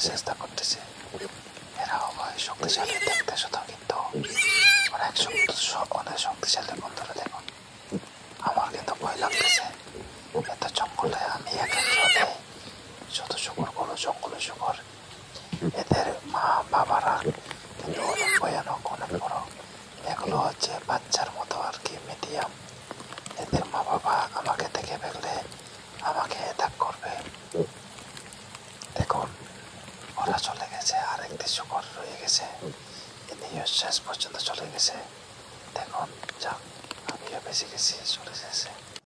চেষ্টা করতেছে। এরা অনেক শক্তিশালী দেখতে শুধু, কিন্তু অনেক শক্তিশালী। বন্ধুরা দেখুন, আমার কিন্তু ভয় লাগতেছে। এত জঙ্গলে আমি একান্তে, শুধু শুকরগুলো জঙ্গলে শুকর। এদের মা বাবারা কিন্তু অনেক ভয়ানক, অনেক বড়। এগুলো হচ্ছে বাচ্চার মতো আর কি, মিডিয়াম। এদের মা বাবা আমাকে দেখে ফেললে আমাকে অ্যাটাক করবে। দেখুন, ওরা চলে গেছে, আর একটি শুকর রয়ে গেছে। ইনিও শেষ পর্যন্ত চলে গেছে। দেখুন, যাক, আমিও বেঁচে গেছি, চলে গেছে।